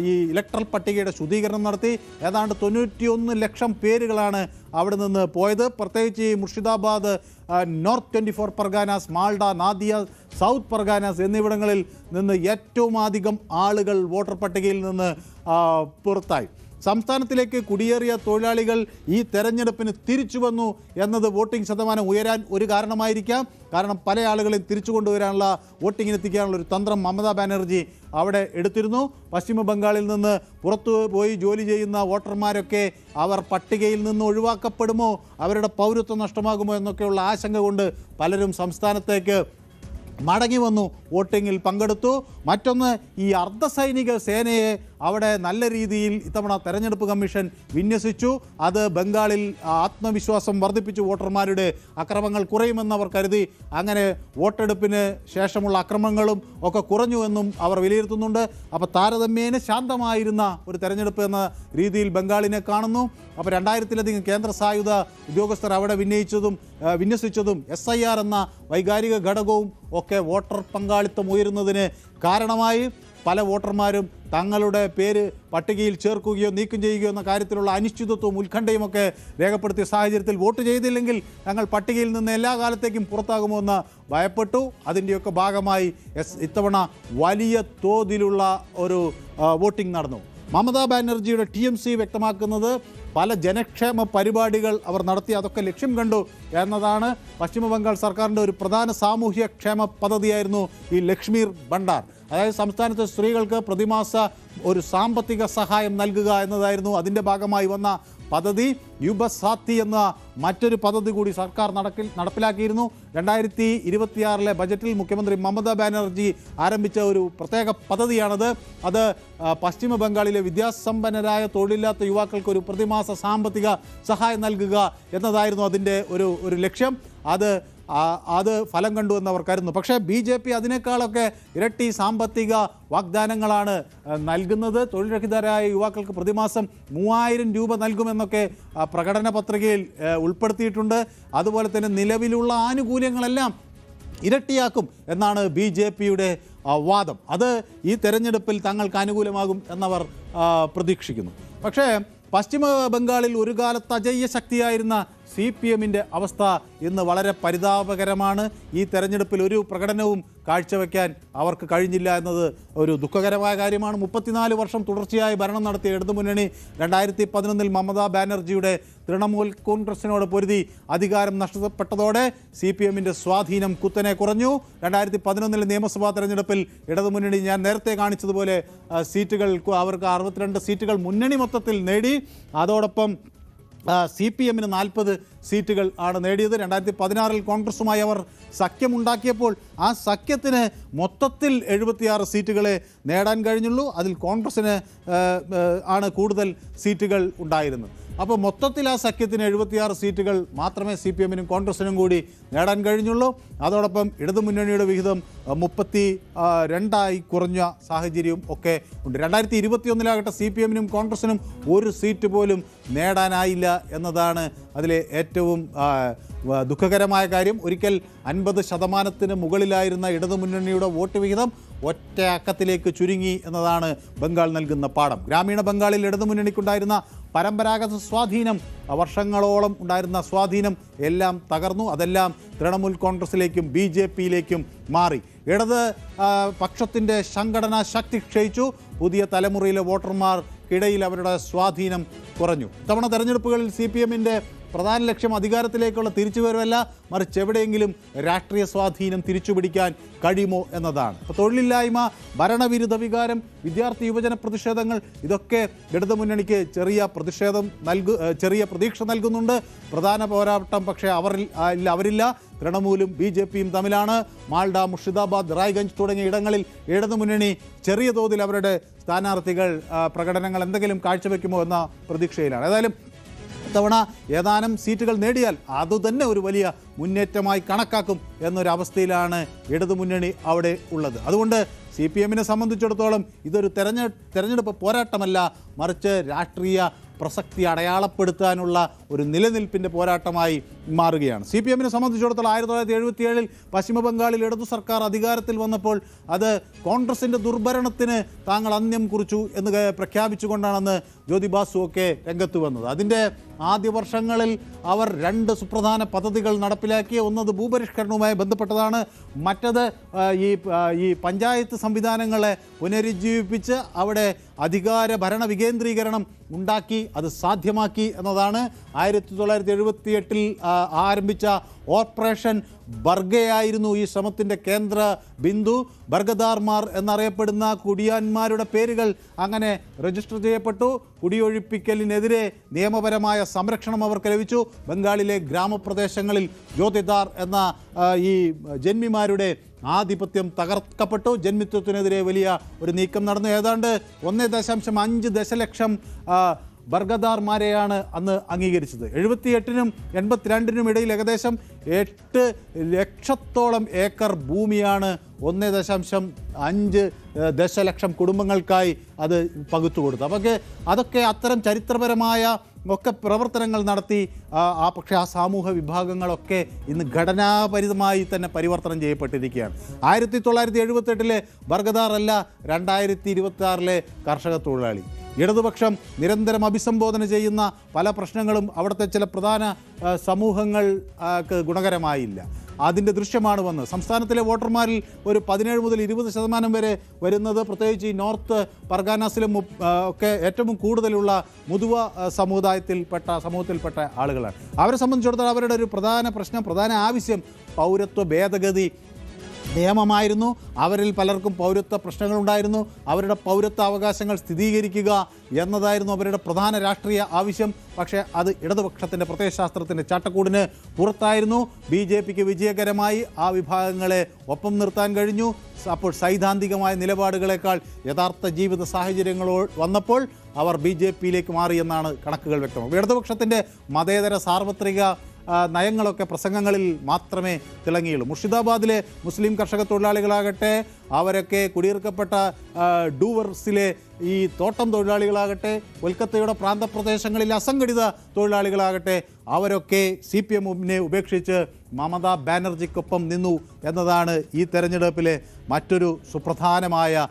ഈ ഇലക്ട്രൽ പട്ടികയുടെ ശുദ്ധീകരണം നടത്തി. ഏതാണ്ട് 91 ലക്ഷം പേരുകളാണ് അവിടെ നിന്ന് പോയത്. പ്രത്യേകിച്ച് ഈ മുർഷിദാബാദ്, നോർത്ത് 24 പർഗാനാസ്, മാൾഡ, നാദിയ, സൗത്ത് പർഗാനാസ് എന്നിവിടങ്ങളിൽ നിന്ന് ഏറ്റവും അധികം ആളുകൾ വോട്ടർ പട്ടികയിൽ നിന്ന് പുറത്തായി. സംസ്ഥാനത്തിലേക്ക് കുടിയേറിയ തൊഴിലാളികൾ ഈ തെരഞ്ഞെടുപ്പിന് തിരിച്ചു വന്നു എന്നത് വോട്ടിംഗ് ശതമാനം ഉയരാൻ ഒരു കാരണമായിരിക്കാം. കാരണം പല ആളുകളെയും തിരിച്ചു കൊണ്ടുവരാനുള്ള വോട്ടിങ്ങിന് എത്തിക്കാനുള്ള ഒരു തന്ത്രം മമതാ ബാനർജി അവിടെ എടുത്തിരുന്നു. പശ്ചിമ ബംഗാളിൽ നിന്ന് പുറത്തു പോയി ജോലി ചെയ്യുന്ന വോട്ടർമാരൊക്കെ അവർ പട്ടികയിൽ നിന്ന് ഒഴിവാക്കപ്പെടുമോ, അവരുടെ പൗരത്വം നഷ്ടമാകുമോ എന്നൊക്കെയുള്ള ആശങ്ക കൊണ്ട് പലരും സംസ്ഥാനത്തേക്ക് മടങ്ങി വന്നു, വോട്ടിങ്ങിൽ പങ്കെടുത്തു. മറ്റൊന്ന്, ഈ അർദ്ധസൈനിക സേനയെ അവിടെ നല്ല രീതിയിൽ ഇത്തവണ തെരഞ്ഞെടുപ്പ് കമ്മീഷൻ വിന്യസിച്ചു. അത് ബംഗാളിൽ ആത്മവിശ്വാസം വർദ്ധിപ്പിച്ചു. വോട്ടർമാരുടെ അക്രമങ്ങൾ കുറയുമെന്നവർ കരുതി. അങ്ങനെ വോട്ടെടുപ്പിന് ശേഷമുള്ള അക്രമങ്ങളും ഒക്കെ കുറഞ്ഞു എന്നും അവർ വിലയിരുത്തുന്നുണ്ട്. അപ്പോൾ താരതമ്യേന ശാന്തമായിരുന്ന ഒരു തെരഞ്ഞെടുപ്പ് എന്ന രീതിയിൽ ബംഗാളിനെ കാണുന്നു. അപ്പോൾ 2000-ലധികം കേന്ദ്ര സായുധ ഉദ്യോഗസ്ഥർ അവിടെ വിന്യസിച്ചതും SIR എന്ന വൈകാരിക ഘടകവും ഒക്കെ വോട്ടർ പങ്കാളിത്തം ഉയരുന്നതിന് കാരണമായി. പല വോട്ടർമാരും തങ്ങളുടെ പേര് പട്ടികയിൽ ചേർക്കുകയോ നീക്കം ചെയ്യുകയോ എന്ന കാര്യത്തിലുള്ള അനിശ്ചിതത്വവും ഉത്കണ്ഠയുമൊക്കെ രേഖപ്പെടുത്തിയ സാഹചര്യത്തിൽ വോട്ട് ചെയ്തില്ലെങ്കിൽ തങ്ങൾ പട്ടികയിൽ നിന്ന് എല്ലാ കാലത്തേക്കും പുറത്താകുമോ എന്ന് ഭയപ്പെട്ടു. അതിൻ്റെയൊക്കെ ഭാഗമായി ഇത്തവണ വലിയ തോതിലുള്ള ഒരു വോട്ടിംഗ് നടന്നു. മമതാ ബാനർജിയുടെ TMC വ്യക്തമാക്കുന്നത് പല ജനക്ഷേമ പരിപാടികൾ അവർ നടത്തി, അതൊക്കെ ലക്ഷ്യം കണ്ടു എന്നതാണ്. പശ്ചിമ ബംഗാൾ സർക്കാരിൻ്റെ ഒരു പ്രധാന സാമൂഹ്യ ക്ഷേമ പദ്ധതിയായിരുന്നു ഈ ലക്ഷ്മീർ ഭണ്ഡാർ. അതായത് സംസ്ഥാനത്തെ സ്ത്രീകൾക്ക് പ്രതിമാസ ഒരു സാമ്പത്തിക സഹായം നൽകുക എന്നതായിരുന്നു അതിൻ്റെ ഭാഗമായി വന്ന പദ്ധതി. യുബസാത്തി എന്ന മറ്റൊരു പദ്ധതി കൂടി സർക്കാർ നടപ്പിലാക്കിയിരുന്നു. 2026 ബജറ്റിൽ മുഖ്യമന്ത്രി മമതാ ബാനർജി ആരംഭിച്ച ഒരു പ്രത്യേക പദ്ധതിയാണത്. അത് പശ്ചിമ ബംഗാളിലെ വിദ്യാസമ്പന്നരായ തൊഴിലില്ലാത്ത യുവാക്കൾക്ക് ഒരു പ്രതിമാസ സാമ്പത്തിക സഹായം നൽകുക എന്നതായിരുന്നു അതിൻ്റെ ഒരു ലക്ഷ്യം. അത് അത് ഫലം കണ്ടു എന്ന് അവർ കരുതുന്നു. പക്ഷേ BJP അതിനേക്കാളൊക്കെ ഇരട്ടി സാമ്പത്തിക വാഗ്ദാനങ്ങളാണ് നൽകുന്നത്. തൊഴിൽരഹിതരായ യുവാക്കൾക്ക് പ്രതിമാസം 3000 രൂപ നൽകുമെന്നൊക്കെ പ്രകടന പത്രികയിൽ ഉൾപ്പെടുത്തിയിട്ടുണ്ട്. അതുപോലെ തന്നെ നിലവിലുള്ള ആനുകൂല്യങ്ങളെല്ലാം ഇരട്ടിയാക്കും എന്നാണ് BJPയുടെ വാദം. അത് ഈ തെരഞ്ഞെടുപ്പിൽ തങ്ങൾക്ക് അനുകൂലമാകും എന്നവർ പ്രതീക്ഷിക്കുന്നു. പക്ഷേ പശ്ചിമ ബംഗാളിൽ ഒരു കാലത്ത് അജയ്യ ശക്തിയായിരുന്ന CPMൻ്റെ അവസ്ഥ ഇന്ന് വളരെ പരിതാപകരമാണ്. ഈ തെരഞ്ഞെടുപ്പിൽ ഒരു പ്രകടനവും കാഴ്ചവെക്കാൻ അവർക്ക് കഴിഞ്ഞില്ല എന്നത് ഒരു ദുഃഖകരമായ കാര്യമാണ്. 34 വർഷം തുടർച്ചയായി ഭരണം നടത്തിയ ഇടതുമുന്നണി 2011 മമതാ ബാനർജിയുടെ തൃണമൂൽ കോൺഗ്രസിനോട് പൊരുതി അധികാരം നഷ്ടപ്പെട്ടതോടെ CPMൻ്റെ സ്വാധീനം കുത്തനെ കുറഞ്ഞു. 2011 നിയമസഭാ തെരഞ്ഞെടുപ്പിൽ ഇടതുമുന്നണി ഞാൻ നേരത്തെ കാണിച്ചതുപോലെ സീറ്റുകൾ അവർക്ക് 62 സീറ്റുകൾ മുന്നണി മൊത്തത്തിൽ നേടി. അതോടൊപ്പം CPMന് 40 സീറ്റുകൾ ആണ് നേടിയത്. 2016 കോൺഗ്രസുമായി അവർ സഖ്യമുണ്ടാക്കിയപ്പോൾ ആ സഖ്യത്തിന് മൊത്തത്തിൽ 76 സീറ്റുകളെ നേടാൻ കഴിഞ്ഞുള്ളൂ. അതിൽ കോൺഗ്രസിന് ആണ് കൂടുതൽ സീറ്റുകൾ ഉണ്ടായിരുന്നത്. അപ്പോൾ മൊത്തത്തിൽ ആ സഖ്യത്തിന് 76 സീറ്റുകൾ മാത്രമേ CPMനും കോൺഗ്രസിനും കൂടി നേടാൻ കഴിഞ്ഞുള്ളൂ. അതോടൊപ്പം ഇടതുമുന്നണിയുടെ വിഹിതം 32 കുറഞ്ഞ സാഹചര്യവും ഒക്കെ ഉണ്ട്. 2021 CPMനും കോൺഗ്രസിനും ഒരു സീറ്റ് പോലും നേടാനായില്ല എന്നതാണ് അതിലെ ഏറ്റവും ദുഃഖകരമായ കാര്യം. ഒരിക്കൽ 50% മുകളിലായിരുന്ന ഇടതുമുന്നണിയുടെ വോട്ട് വിഹിതം ഒറ്റ അക്കത്തിലേക്ക് ചുരുങ്ങി എന്നതാണ് ബംഗാൾ നൽകുന്ന പാഠം. ഗ്രാമീണ ബംഗാളിൽ ഇടതുമുന്നണിക്കുണ്ടായിരുന്ന പരമ്പരാഗത സ്വാധീനം, വർഷങ്ങളോളം ഉണ്ടായിരുന്ന സ്വാധീനം എല്ലാം തകർന്നു. അതെല്ലാം തൃണമൂൽ കോൺഗ്രസിലേക്കും BJPയിലേക്കും മാറി. ഇടത് പക്ഷത്തിൻ്റെ സംഘടനാ ശക്തി ക്ഷയിച്ചു. പുതിയ തലമുറയിലെ വോട്ടർമാർക്കിടയിൽ അവരുടെ സ്വാധീനം കുറഞ്ഞു. ഇത്തവണ തെരഞ്ഞെടുപ്പുകളിൽ CPMൻ്റെ പ്രധാന ലക്ഷ്യം അധികാരത്തിലേക്കുള്ള തിരിച്ചുവരവല്ല, മറിച്ച് എവിടെയെങ്കിലും രാഷ്ട്രീയ സ്വാധീനം തിരിച്ചുപിടിക്കാൻ കഴിയുമോ എന്നതാണ്. ഇപ്പോൾ തൊഴിലില്ലായ്മ, ഭരണവിരുദ്ധ വികാരം, വിദ്യാർത്ഥി യുവജന പ്രതിഷേധങ്ങൾ ഇതൊക്കെ ഇടതുമുന്നണിക്ക് ചെറിയ പ്രതീക്ഷ നൽകുന്നുണ്ട്. പ്രധാന പോരാട്ടം പക്ഷേ അവരില്ല. തൃണമൂലും BJPയും തമ്മിലാണ്. മാൾഡ, മുർഷിദാബാദ്, റായ്ഗഞ്ച് തുടങ്ങിയ ഇടങ്ങളിൽ ഇടതുമുന്നണി ചെറിയ തോതിൽ അവരുടെ സ്ഥാനാർത്ഥികൾ പ്രകടനങ്ങൾ എന്തെങ്കിലും കാഴ്ചവെക്കുമോ എന്ന പ്രതീക്ഷയിലാണ്. ഏതായാലും ഇത്തവണ ഏതാനും സീറ്റുകൾ നേടിയാൽ അതുതന്നെ ഒരു വലിയ മുന്നേറ്റമായി കണക്കാക്കും എന്നൊരവസ്ഥയിലാണ് ഇടതുമുന്നണി അവിടെ ഉള്ളത്. അതുകൊണ്ട് CPMനെ സംബന്ധിച്ചിടത്തോളം ഇതൊരു തെരഞ്ഞെടുപ്പ് പോരാട്ടമല്ല, മറിച്ച് രാഷ്ട്രീയ പ്രസക്തി അടയാളപ്പെടുത്താനുള്ള ഒരു നിലനിൽപ്പിൻ്റെ പോരാട്ടമായി മാറുകയാണ്. CPMനെ സംബന്ധിച്ചിടത്തോളം 1977 പശ്ചിമ ബംഗാളിൽ ഇടതു സർക്കാർ അധികാരത്തിൽ വന്നപ്പോൾ അത് കോൺഗ്രസിൻ്റെ ദുർഭരണത്തിന് താങ്കൾ അന്ത്യം കുറിച്ചു എന്ന് പ്രഖ്യാപിച്ചുകൊണ്ടാണെന്ന് ജ്യോതി ബാസു ഒക്കെ രംഗത്ത് വന്നത്. അതിൻ്റെ ആദ്യ വർഷങ്ങളിൽ അവർ 2 സുപ്രധാന പദ്ധതികൾ നടപ്പിലാക്കി. ഒന്നത് ഭൂപരിഷ്കരണവുമായി ബന്ധപ്പെട്ടതാണ്. മറ്റത് ഈ പഞ്ചായത്ത് സംവിധാനങ്ങളെ പുനരുജ്ജീവിപ്പിച്ച് അവിടെ അധികാര ഭരണ വികേന്ദ്രീകരണം ഉണ്ടാക്കി അത് സാധ്യമാക്കി എന്നതാണ്. 1978 ആരംഭിച്ച ഓപ്പറേഷൻ ബർഗയായിരുന്നു ഈ ശ്രമത്തിൻ്റെ കേന്ദ്ര ബിന്ദു. ബർഗദാർമാർ എന്നറിയപ്പെടുന്ന കുടിയാന്മാരുടെ പേരുകൾ അങ്ങനെ രജിസ്റ്റർ ചെയ്യപ്പെട്ടു. കുടിയൊഴിപ്പിക്കലിനെതിരെ നിയമപരമായ സംരക്ഷണം അവർക്ക് ലഭിച്ചു. ബംഗാളിലെ ഗ്രാമപ്രദേശങ്ങളിൽ ജ്യോതിദാർ എന്ന ഈ ജന്മിമാരുടെ ആധിപത്യം തകർക്കപ്പെട്ടു. ജന്മിത്വത്തിനെതിരെ വലിയ ഒരു നീക്കം നടന്നു. ഏതാണ്ട് 1.5 ദശലക്ഷം ബർഗദാർമാരെയാണ് അന്ന് അംഗീകരിച്ചത്. 78-നും 82-നും ഇടയിൽ ഏകദേശം 8 ലക്ഷത്തോളം ഏക്കർ ഭൂമിയാണ് 1.5 ദശലക്ഷം കുടുംബങ്ങൾക്കായി അത് പകുത്തുകൊടുത്തു. അതൊക്കെ അത്തരം ചരിത്രപരമായ ഒക്കെ പ്രവർത്തനങ്ങൾ നടത്തി. പക്ഷേ ആ സമൂഹ വിഭാഗങ്ങളൊക്കെ ഇന്ന് ഘടനാപരിതമായി തന്നെ പരിവർത്തനം ചെയ്യപ്പെട്ടിരിക്കുകയാണ്. 1978 ബർഗദാർ അല്ല 2026 കർഷക തൊഴിലാളി. ഇടതുപക്ഷം നിരന്തരം അഭിസംബോധന ചെയ്യുന്ന പല പ്രശ്നങ്ങളും അവിടുത്തെ ചില പ്രധാന സമൂഹങ്ങൾക്ക് ഗുണകരമായില്ല. അതിൻ്റെ ദൃശ്യമാണ് വന്നത്. സംസ്ഥാനത്തിലെ വോട്ടർമാരിൽ ഒരു 17 മുതൽ 20% വരെ വരുന്നത് പ്രത്യേകിച്ച് ഈ നോർത്ത് പർഗാനാസിലും ഒക്കെ ഏറ്റവും കൂടുതലുള്ള മുതുവ സമൂഹത്തിൽപ്പെട്ട ആളുകളാണ്. അവരെ സംബന്ധിച്ചിടത്തോളം അവരുടെ ഒരു പ്രധാന ആവശ്യം പൗരത്വ ഭേദഗതി നിയമമായിരുന്നു. അവരിൽ പലർക്കും പൗരത്വ പ്രശ്നങ്ങളുണ്ടായിരുന്നു. അവരുടെ പൗരത്വ അവകാശങ്ങൾ സ്ഥിരീകരിക്കുക എന്നതായിരുന്നു അവരുടെ പ്രധാന രാഷ്ട്രീയ ആവശ്യം. പക്ഷേ അത് ഇടതുപക്ഷത്തിൻ്റെ പ്രത്യയശാസ്ത്രത്തിൻ്റെ ചട്ടക്കൂടിന് പുറത്തായിരുന്നു. BJPക്ക് വിജയകരമായി ആ വിഭാഗങ്ങളെ ഒപ്പം നിർത്താൻ കഴിഞ്ഞു. അപ്പോൾ സൈദ്ധാന്തികമായ നിലപാടുകളേക്കാൾ യഥാർത്ഥ ജീവിത സാഹചര്യങ്ങളോ വന്നപ്പോൾ അവർ BJPയിലേക്ക് മാറിയെന്നാണ് കണക്കുകൾ വ്യക്തമാക്കുന്നത്. ഇടതുപക്ഷത്തിൻ്റെ മതേതര സാർവത്രിക നയങ്ങളൊക്കെ പ്രസംഗങ്ങളിൽ മാത്രമേ തിളങ്ങിയുള്ളൂ. മുർഷിദാബാദിലെ മുസ്ലിം കർഷക തൊഴിലാളികളാകട്ടെ, അവരൊക്കെ കുടിയിറക്കപ്പെട്ട ഡൂവർസിലെ ഈ തോട്ടം തൊഴിലാളികളാകട്ടെ, കൊൽക്കത്തയുടെ പ്രാന്തപ്രദേശങ്ങളിലെ അസംഘടിത തൊഴിലാളികളാകട്ടെ, അവരൊക്കെ CPM-നെ ഉപേക്ഷിച്ച് മമതാ ബാനർജിക്കൊപ്പം നിന്നു എന്നതാണ് ഈ തെരഞ്ഞെടുപ്പിലെ മറ്റൊരു സുപ്രധാനമായ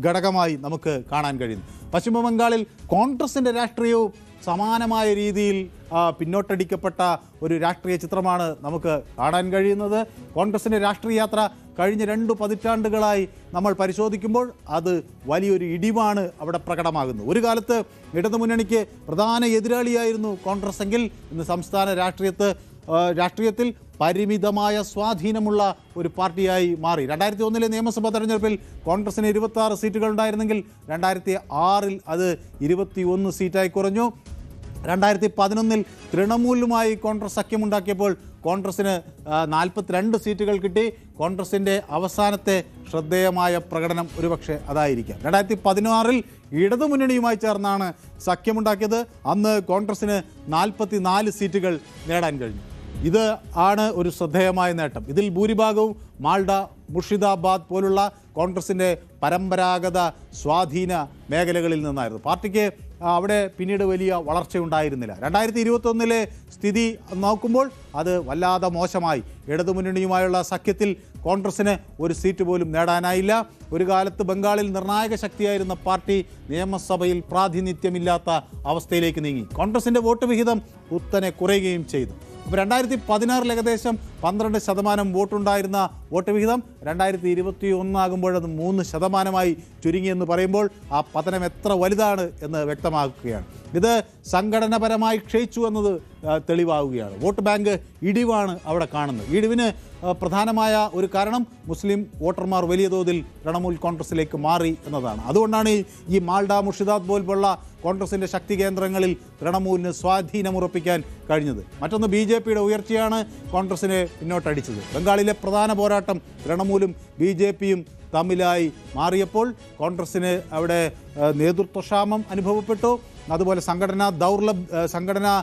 ഘടകമായി നമുക്ക് കാണാൻ കഴിയുന്നു. പശ്ചിമ ബംഗാളിൽ കോൺഗ്രസിൻ്റെ രാഷ്ട്രീയവും സമാനമായ രീതിയിൽ പിന്നോട്ടടിക്കപ്പെട്ട ഒരു രാഷ്ട്രീയ ചിത്രമാണ് നമുക്ക് കാണാൻ കഴിയുന്നത്. കോൺഗ്രസിൻ്റെ രാഷ്ട്രീയ യാത്ര കഴിഞ്ഞ 2 പതിറ്റാണ്ടുകളായി നമ്മൾ പരിശോധിക്കുമ്പോൾ അത് വലിയൊരു ഇടിവാണ് അവിടെ പ്രകടമാകുന്നത്. ഒരു കാലത്ത് ഇടതുമുന്നണിക്ക് പ്രധാന എതിരാളിയായിരുന്നു കോൺഗ്രസ് എങ്കിൽ ഇന്ന് സംസ്ഥാന രാഷ്ട്രീയത്തിൽ പരിമിതമായ സ്വാധീനമുള്ള ഒരു പാർട്ടിയായി മാറി. 2001 നിയമസഭാ തെരഞ്ഞെടുപ്പിൽ കോൺഗ്രസിന് 26 സീറ്റുകൾ ഉണ്ടായിരുന്നെങ്കിൽ 2006 അത് 21 സീറ്റായി കുറഞ്ഞു. 2011 തൃണമൂലുമായി കോൺഗ്രസ് സഖ്യമുണ്ടാക്കിയപ്പോൾ കോൺഗ്രസിന് 42 സീറ്റുകൾ കിട്ടി. കോൺഗ്രസിൻ്റെ അവസാനത്തെ ശ്രദ്ധേയമായ പ്രകടനം ഒരുപക്ഷെ അതായിരിക്കാം. 2016 ഇടതുമുന്നണിയുമായി ചേർന്നാണ് സഖ്യമുണ്ടാക്കിയത്. അന്ന് കോൺഗ്രസിന് 44 സീറ്റുകൾ നേടാൻ കഴിഞ്ഞു. ഇത് ആണ് ഒരു ശ്രദ്ധേയമായ നേട്ടം. ഇതിൽ ഭൂരിഭാഗവും മാൾഡ, മുർഷിദാബാദ് പോലുള്ള കോൺഗ്രസിൻ്റെ പരമ്പരാഗത സ്വാധീന മേഖലകളിൽ നിന്നായിരുന്നു. പാർട്ടിക്ക് അവിടെ പിന്നീട് വലിയ വളർച്ചയുണ്ടായിരുന്നില്ല. 2021 സ്ഥിതി നോക്കുമ്പോൾ അത് വല്ലാതെ മോശമായി. ഇടതുമുന്നണിയുമായുള്ള സഖ്യത്തിൽ കോൺഗ്രസിന് ഒരു സീറ്റ് പോലും നേടാനായില്ല. ഒരു കാലത്ത് ബംഗാളിൽ നിർണായക ശക്തിയായിരുന്ന പാർട്ടി നിയമസഭയിൽ പ്രാതിനിധ്യമില്ലാത്ത അവസ്ഥയിലേക്ക് നീങ്ങി. കോൺഗ്രസിൻ്റെ വോട്ട് വിഹിതം കുത്തനെ കുറയുകയും ചെയ്തു. അപ്പോൾ 2016 ഏകദേശം 12% വോട്ടുണ്ടായിരുന്ന വോട്ട് വിഹിതം 2021 ആകുമ്പോഴത് 3% ചുരുങ്ങിയെന്ന് പറയുമ്പോൾ ആ പതനം എത്ര വലുതാണ് എന്ന് വ്യക്തമാക്കുകയാണ്. ഇത് സംഘടനാപരമായി ക്ഷയിച്ചു എന്നത് തെളിവാകുകയാണ്. വോട്ട് ബാങ്ക് ഇടിവാണ് അവിടെ കാണുന്നത്. ഇടിവിന് പ്രധാനമായ ഒരു കാരണം മുസ്ലിം വോട്ടർമാർ വലിയ തോതിൽ തൃണമൂൽ കോൺഗ്രസിലേക്ക് മാറി എന്നതാണ്. അതുകൊണ്ടാണ് ഈ മാൾഡ, മുർഷിദാബാദ് പോലുള്ള കോൺഗ്രസിൻ്റെ ശക്തി കേന്ദ്രങ്ങളിൽ തൃണമൂലിന് സ്വാധീനമുറപ്പിക്കാൻ കഴിഞ്ഞത്. മറ്റൊന്ന് BJPയുടെ ഉയർച്ചയാണ് കോൺഗ്രസിനെ പിന്നോട്ടടിച്ചത്. ബംഗാളിലെ പ്രധാന പോരാട്ടം തൃണമൂലും BJPയും തമ്മിലായി മാറിയപ്പോൾ കോൺഗ്രസിന് അവിടെ നേതൃത്വക്ഷാമം അനുഭവപ്പെട്ടു. അതുപോലെ സംഘടനാ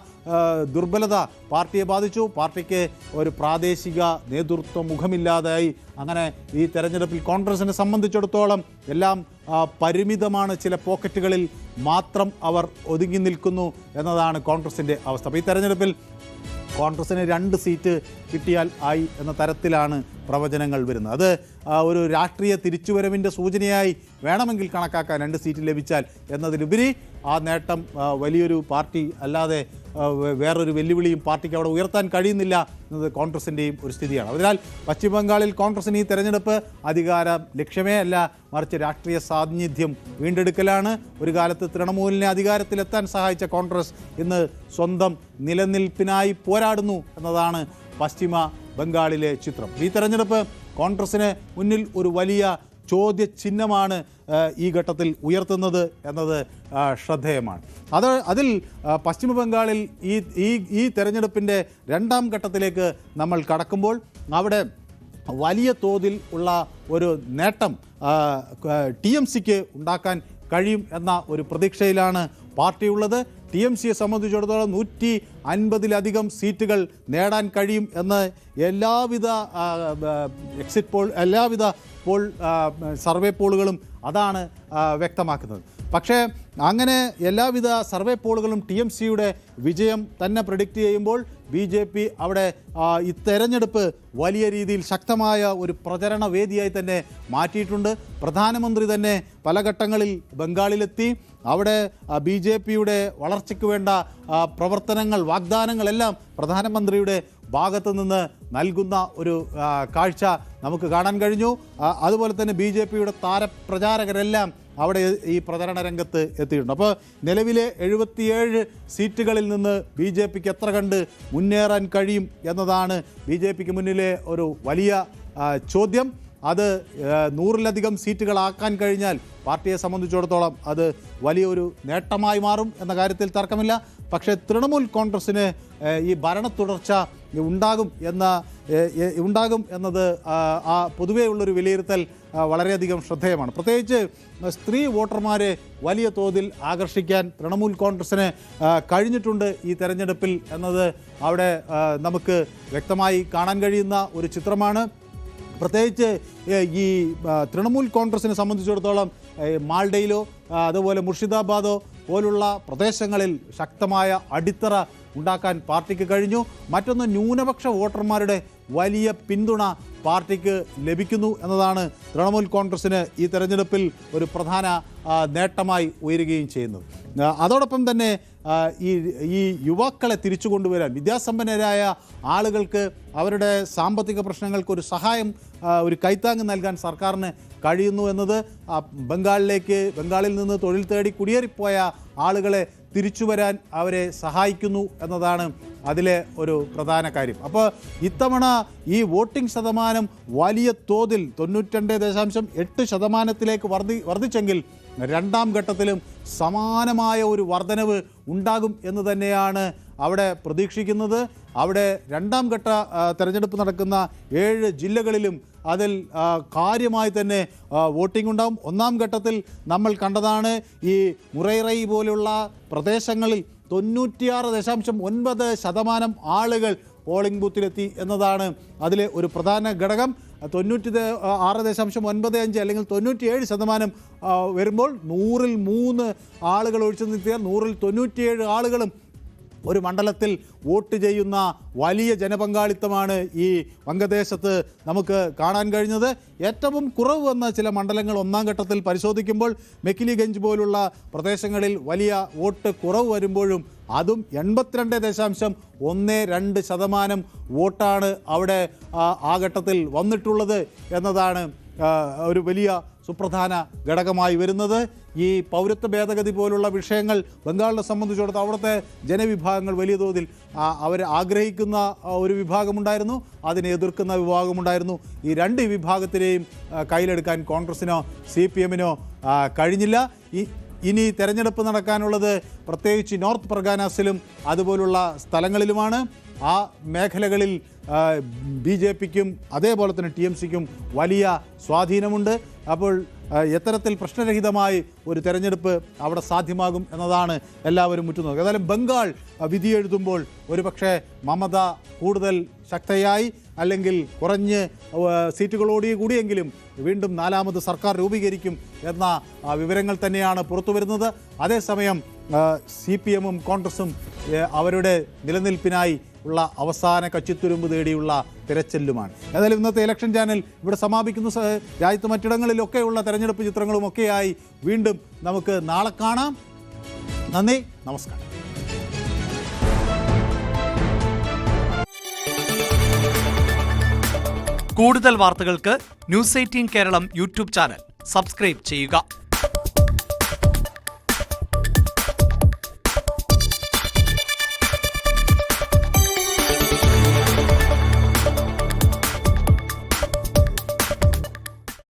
ദുർബലത പാർട്ടിയെ ബാധിച്ചു. പാർട്ടിക്ക് ഒരു പ്രാദേശിക നേതൃത്വ മുഖമില്ലാതായി. അങ്ങനെ ഈ തെരഞ്ഞെടുപ്പിൽ കോൺഗ്രസിനെ സംബന്ധിച്ചിടത്തോളം എല്ലാം പരിമിതമാണ്. ചില പോക്കറ്റുകളിൽ മാത്രം അവർ ഒതുങ്ങി നിൽക്കുന്നു എന്നതാണ് കോൺഗ്രസിൻ്റെ അവസ്ഥ. അപ്പോൾ ഈ തെരഞ്ഞെടുപ്പിൽ കോൺഗ്രസിന് 2 സീറ്റ് കിട്ടിയാൽ ആയി എന്ന തരത്തിലാണ് പ്രവചനങ്ങൾ വരുന്നത്. അത് ഒരു രാഷ്ട്രീയ തിരിച്ചുവരവിൻ്റെ സൂചനയായി വേണമെങ്കിൽ കണക്കാക്കാൻ 2 സീറ്റ് ലഭിച്ചാൽ എന്നതിലുപരി ആ നേട്ടം വലിയൊരു പാർട്ടി അല്ലാതെ വേറൊരു വെല്ലുവിളിയും പാർട്ടിക്ക് അവിടെ ഉയർത്താൻ കഴിയുന്നില്ല എന്നത് കോൺഗ്രസിൻ്റെയും ഒരു സ്ഥിതിയാണ്. അതിനാൽ പശ്ചിമ ബംഗാളിൽ കോൺഗ്രസിന് ഈ തെരഞ്ഞെടുപ്പ് അധികാര ലക്ഷ്യമേ അല്ല, മറിച്ച് രാഷ്ട്രീയ സാന്നിധ്യം വീണ്ടെടുക്കലാണ്. ഒരു കാലത്ത് തൃണമൂലിനെ അധികാരത്തിലെത്താൻ സഹായിച്ച കോൺഗ്രസ് ഇന്ന് സ്വന്തം നിലനിൽപ്പിനായി പോരാടുന്നു എന്നതാണ് പശ്ചിമ ബംഗാളിലെ ചിത്രം. ഈ തെരഞ്ഞെടുപ്പ് കോൺഗ്രസിന് മുന്നിൽ ഒരു വലിയ ചോദ്യചിഹ്നമാണ് ഈ ഘട്ടത്തിൽ ഉയർത്തുന്നത് എന്നത് ശ്രദ്ധേയമാണ്. അതിൽ പശ്ചിമ ബംഗാളിൽ ഈ തെരഞ്ഞെടുപ്പിൻ്റെ 2ാം ഘട്ടത്തിലേക്ക് നമ്മൾ കടക്കുമ്പോൾ അവിടെ വലിയ തോതിൽ ഉള്ള ഒരു നേട്ടം TMCക്ക് ഉണ്ടാക്കാൻ കഴിയും എന്ന ഒരു പ്രതീക്ഷയിലാണ് പാർട്ടിയുള്ളത്. TMCയെ സംബന്ധിച്ചിടത്തോളം 150-ലധികം സീറ്റുകൾ നേടാൻ കഴിയും എന്ന് എല്ലാവിധ സർവേ പോളുകളും അതാണ് വ്യക്തമാക്കുന്നത്. പക്ഷേ അങ്ങനെ എല്ലാവിധ സർവേ പോളുകളും TMCയുടെ വിജയം തന്നെ പ്രെഡിക്റ്റ് ചെയ്യുമ്പോൾ BJP അവിടെ ഈ തെരഞ്ഞെടുപ്പ് വലിയ രീതിയിൽ ശക്തമായ ഒരു പ്രചരണ വേദിയായി തന്നെ മാറ്റിയിട്ടുണ്ട്. പ്രധാനമന്ത്രി തന്നെ പല ഘട്ടങ്ങളിൽ ബംഗാളിലെത്തി. അവിടെ BJPയുടെ വളർച്ചയ്ക്ക് വേണ്ട പ്രവർത്തനങ്ങൾ, വാഗ്ദാനങ്ങളെല്ലാം പ്രധാനമന്ത്രിയുടെ ഭാഗത്തു നിന്ന് നൽകുന്ന ഒരു കാഴ്ച നമുക്ക് കാണാൻ കഴിഞ്ഞു. അതുപോലെ തന്നെ BJPയുടെ താരപ്രചാരകരെല്ലാം അവിടെ ഈ പ്രചരണ രംഗത്ത് എത്തിയിട്ടുണ്ട്. അപ്പോൾ നിലവിലെ 77 സീറ്റുകളിൽ നിന്ന് BJPക്ക് എത്ര കണ്ട് മുന്നേറാൻ കഴിയും എന്നതാണ് BJPക്ക് മുന്നിലെ ഒരു വലിയ ചോദ്യം. അത് 100-ലധികം സീറ്റുകളാക്കാൻ കഴിഞ്ഞാൽ പാർട്ടിയെ സംബന്ധിച്ചിടത്തോളം അത് വലിയൊരു നേട്ടമായി മാറും എന്ന കാര്യത്തിൽ തർക്കമില്ല. പക്ഷേ തൃണമൂൽ കോൺഗ്രസ്സിന് ഈ ഭരണ തുടർച്ച ഉണ്ടാകും എന്നത് പൊതുവേ ഉള്ളൊരു വിലയിരുത്തൽ വളരെയധികം ശ്രദ്ധേയമാണ്. പ്രത്യേകിച്ച് സ്ത്രീ വോട്ടർമാരെ വലിയ തോതിൽ ആകർഷിക്കാൻ തൃണമൂൽ കോൺഗ്രസിന് കഴിഞ്ഞിട്ടുണ്ട് ഈ തെരഞ്ഞെടുപ്പിൽ എന്നത് അവിടെ നമുക്ക് വ്യക്തമായി കാണാൻ കഴിയുന്ന ഒരു ചിത്രമാണ്. പ്രത്യേകിച്ച് ഈ തൃണമൂൽ കോൺഗ്രസിനെ സംബന്ധിച്ചിടത്തോളം മാൾഡയിലോ അതുപോലെ മുർഷിദാബാദോ പോലുള്ള പ്രദേശങ്ങളിൽ ശക്തമായ അടിത്തറ ഉണ്ടാക്കാൻ പാർട്ടിക്ക് കഴിഞ്ഞു. മറ്റൊന്ന്, ന്യൂനപക്ഷ വോട്ടർമാരുടെ വലിയ പിന്തുണ പാർട്ടിക്ക് ലഭിക്കുന്നു എന്നതാണ് തൃണമൂൽ കോൺഗ്രസിന് ഈ തെരഞ്ഞെടുപ്പിൽ ഒരു പ്രധാന നേട്ടമായി ഉയരുകയും ചെയ്യുന്നത്. അതോടൊപ്പം തന്നെ ഈ യുവാക്കളെ തിരിച്ചു കൊണ്ടുവരാൻ വിദ്യാസമ്പന്നരായ ആളുകൾക്ക് അവരുടെ സാമ്പത്തിക പ്രശ്നങ്ങൾക്ക് ഒരു സഹായം, ഒരു കൈത്താങ്ങ് നൽകാൻ സർക്കാരിന് കഴിയുന്നു എന്നത് ബംഗാളിൽ നിന്ന് തൊഴിൽ തേടി കുടിയേറിപ്പോയ ആളുകളെ തിരിച്ചു വരാൻ അവരെ സഹായിക്കുന്നു എന്നതാണ് അതിലെ ഒരു പ്രധാന കാര്യം. അപ്പോൾ ഇത്തവണ ഈ വോട്ടിംഗ് ശതമാനം വലിയ തോതിൽ 92.8% വർദ്ധിച്ചെങ്കിൽ രണ്ടാം ഘട്ടത്തിലും സമാനമായ ഒരു വർധനവ് ഉണ്ടാകും എന്ന് തന്നെയാണ് അവിടെ പ്രതീക്ഷിക്കുന്നത്. അവിടെ രണ്ടാം ഘട്ട തെരഞ്ഞെടുപ്പ് നടക്കുന്ന 7 ജില്ലകളിലും അതിൽ കാര്യമായി തന്നെ വോട്ടിംഗ് ഉണ്ടാകും. ഒന്നാം ഘട്ടത്തിൽ നമ്മൾ കണ്ടതാണ് ഈ മുറൈറൈ പോലുള്ള പ്രദേശങ്ങളിൽ 96.9% ആളുകൾ പോളിംഗ് ബൂത്തിലെത്തി എന്നതാണ് അതിലെ ഒരു പ്രധാന ഘടകം. 96.95 അല്ലെങ്കിൽ 97% വരുമ്പോൾ 100-ൽ 3 ആളുകൾ ഒഴിച്ചു നിർത്തിയാൽ 100-ൽ 97 ആളുകളും ഒരു മണ്ഡലത്തിൽ വോട്ട് ചെയ്യുന്ന വലിയ ജനപങ്കാളിത്തമാണ് ഈ വംഗദേശത്ത് നമുക്ക് കാണാൻ കഴിഞ്ഞത്. ഏറ്റവും കുറവ് വന്ന ചില മണ്ഡലങ്ങൾ ഒന്നാം ഘട്ടത്തിൽ പരിശോധിക്കുമ്പോൾ മെക്കിലിഗഞ്ച് പോലുള്ള പ്രദേശങ്ങളിൽ വലിയ വോട്ട് കുറവ് വരുമ്പോഴും അതും 82.12% വോട്ടാണ് അവിടെ ആ ഘട്ടത്തിൽ വന്നിട്ടുള്ളത് എന്നതാണ് ഒരു വലിയ സുപ്രധാന ഘടകമായി വരുന്നത്. ഈ പൗരത്വ ഭേദഗതി പോലുള്ള വിഷയങ്ങൾ ബംഗാളിനെ സംബന്ധിച്ചിടത്തോളം അവിടുത്തെ ജനവിഭാഗങ്ങൾ വലിയ തോതിൽ അവർ ആഗ്രഹിക്കുന്ന ഒരു വിഭാഗമുണ്ടായിരുന്നു, അതിനെ എതിർക്കുന്ന വിഭാഗമുണ്ടായിരുന്നു. ഈ രണ്ട് വിഭാഗത്തിനെയും കയ്യിലെടുക്കാൻ കോൺഗ്രസിനോ CPM-നോ കഴിഞ്ഞില്ല. ഇനി തെരഞ്ഞെടുപ്പ് നടക്കാനുള്ളത് പ്രത്യേകിച്ച് നോർത്ത് പർഗാനാസിലും അതുപോലുള്ള സ്ഥലങ്ങളിലുമാണ്. ആ മേഖലകളിൽ BJP-ക്കും അതേപോലെ തന്നെ TMC-ക്കും വലിയ സ്വാധീനമുണ്ട്. അപ്പോൾ എത്തരത്തിൽ പ്രശ്നരഹിതമായി ഒരു തെരഞ്ഞെടുപ്പ് അവിടെ സാധ്യമാകും എന്നതാണ് എല്ലാവരും ഉറ്റുനോക്കുക. ഏതായാലും ബംഗാൾ വിധിയെഴുതുമ്പോൾ ഒരുപക്ഷെ മമത കൂടുതൽ ശക്തയായി അല്ലെങ്കിൽ കുറഞ്ഞ് സീറ്റുകളോടി കൂടിയെങ്കിലും വീണ്ടും 4ാമത് സർക്കാർ രൂപീകരിക്കും എന്ന വിവരങ്ങൾ തന്നെയാണ് പുറത്തു വരുന്നത്. അതേസമയം CPM-ഉം കോൺഗ്രസും അവരുടെ നിലനിൽപ്പിനായി ഉള്ള അവസാന കച്ചിത്തുരുമ്പ് തേടിയുള്ള തിരച്ചിലുമാണ്. ഏതായാലും ഇന്നത്തെ ഇലക്ഷൻ ചാനൽ ഇവിടെ സമാപിക്കുന്നു. രാജ്യത്ത് മറ്റിടങ്ങളിലൊക്കെയുള്ള തെരഞ്ഞെടുപ്പ് ചിത്രങ്ങളുമൊക്കെയായി വീണ്ടും നമുക്ക് നാളെ കാണാം. നന്ദി, നമസ്കാരം. കൂടുതൽ വാർത്തകൾക്ക് News 18 Keralam YouTube channel subscribe ചെയ്യുക.